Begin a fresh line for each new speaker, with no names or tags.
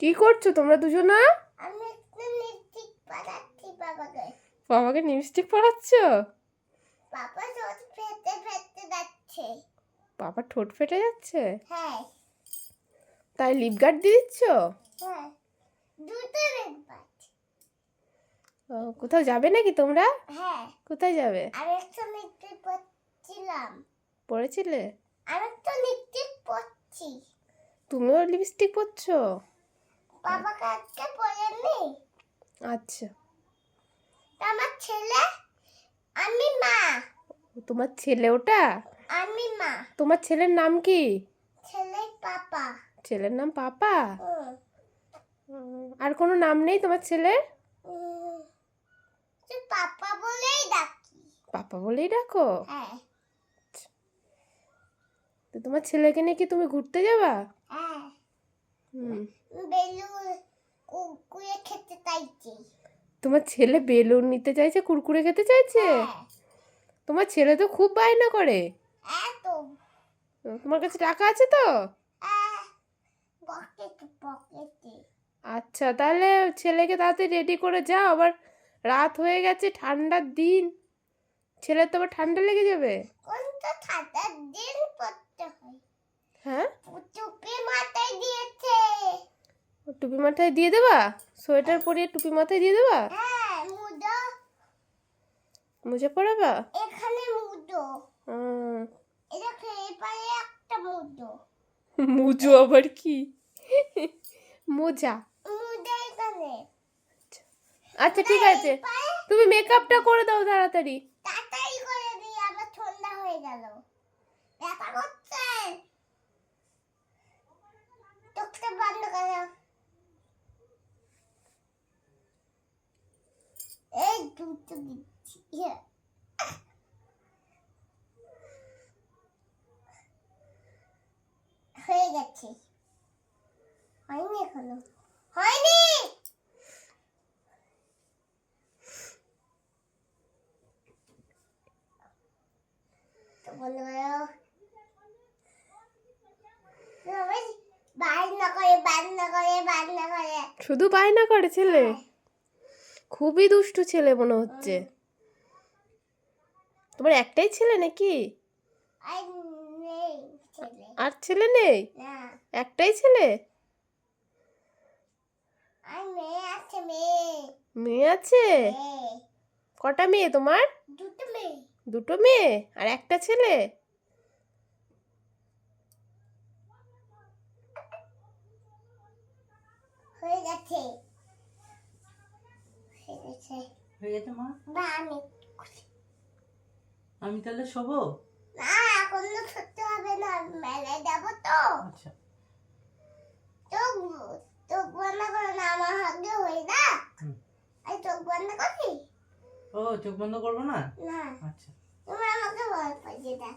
কি করছো তোমরা দুজনা?
আমি লিপস্টিক পরাচ্ছি বাবাকে।
বাবাকে লিপস্টিক পরাচ্ছ?
বাবা ঠোঁট ফেটে ফেটে যাচ্ছে।
বাবা ঠোঁট ফেটে যাচ্ছে?
হ্যাঁ।
তাই লিপ গার্ড দিয়ে দিচ্ছ?
হ্যাঁ, দুটো লিপ গার্ড।
কোথাও যাবে নাকি তোমরা?
হ্যাঁ।
কোথায় যাবে?
আরেকটা লিপস্টিক পরছিলাম।
পড়েছিলে?
আরেকটা লিপস্টিক পরছি।
তুমিও লিপস্টিক পরছো?
বাবাকে আজকে পরেনি।
আচ্ছা।
আমার ছেলে, আমি মা।
তোমার ছেলে ওটা?
আমি মা।
তোমার ছেলের নাম কি?
ছেলের পাপা।
ছেলের নাম পাপা? আর কোনো নাম নেই তোমার ছেলের?
পাপা বলেই ডাকি।
পাপা বলেই ডাকো?
হ্যাঁ।
তো তোমার ছেলেকে নিয়ে কি তুমি ঘুরতে যাবা?
হ্যাঁ। বেলুন কুরকুরে খেতে চাইছি।
তোমার ছেলে বেলুন নিতে চাইছে, কুরকুরে খেতে চাইছে? তোমার ছেলে তো খুব বায়না করে। তোমার কাছে টাকা আছে তো? আচ্ছা, তাহলে ছেলেকে তাড়াতাড়ি রেডি করে যাও, আবার রাত হয়ে গেছে, ঠান্ডার দিন, ছেলের তো আবার ঠান্ডা লেগে যাবে।
কোনটা ঠান্ডার দিন পড়তে হয়?
হ্যাঁ,
টুপি মাথায় দিয়েছে।
টুপি মাথায় দিয়ে দেবা? সোয়েটার পরিয়ে টুপি মাথায় দিয়ে দেবা?
হ্যাঁ, মুজো।
মুজে পরাবা?
এখানে মুজো। এটা খেয়ে পারে একটা মুজো।
মুজো আবার কি? মোজা।
মুজো এখানে।
আচ্ছা ঠিক আছে, তুমি মেকআপটা করে দাও তাড়াতাড়ি।
তাড়াতাড়ি করে দিই, আমার ঠান্ডা হয়ে গেল। ব্যথা করছে। চোখটা বন্ধ করো। এই দুটো দিচ্ছি। হয়ে গেছে। হয়নি এখনো। হয়নি। তো বলো বায়না করে।
শুধু বায়না করে ছেলে? খুবই দুষ্টু ছেলে মনে হচ্ছে। তোমার একটাই ছেলে নাকি? আর ছেলে নেই? একটাই ছেলে? মেয়ে আছে? কটা মেয়ে তোমার? দুটো মেয়ে আর একটা ছেলে?
হয়ে গেছে মা।
আমি তাহলে শোবো?
না, এখন তো ছুটতে হবে না, মেলায় যাবো তো।
আচ্ছা,
চোখ বন্ধ করো না, আমার হাতে হয়ে না। আমি চোখ বন্ধ করছি।
ও চোখ বন্ধ করবো না?
না,
আচ্ছা,
তুমি আমাকে ভয় পাইয়ে দাও।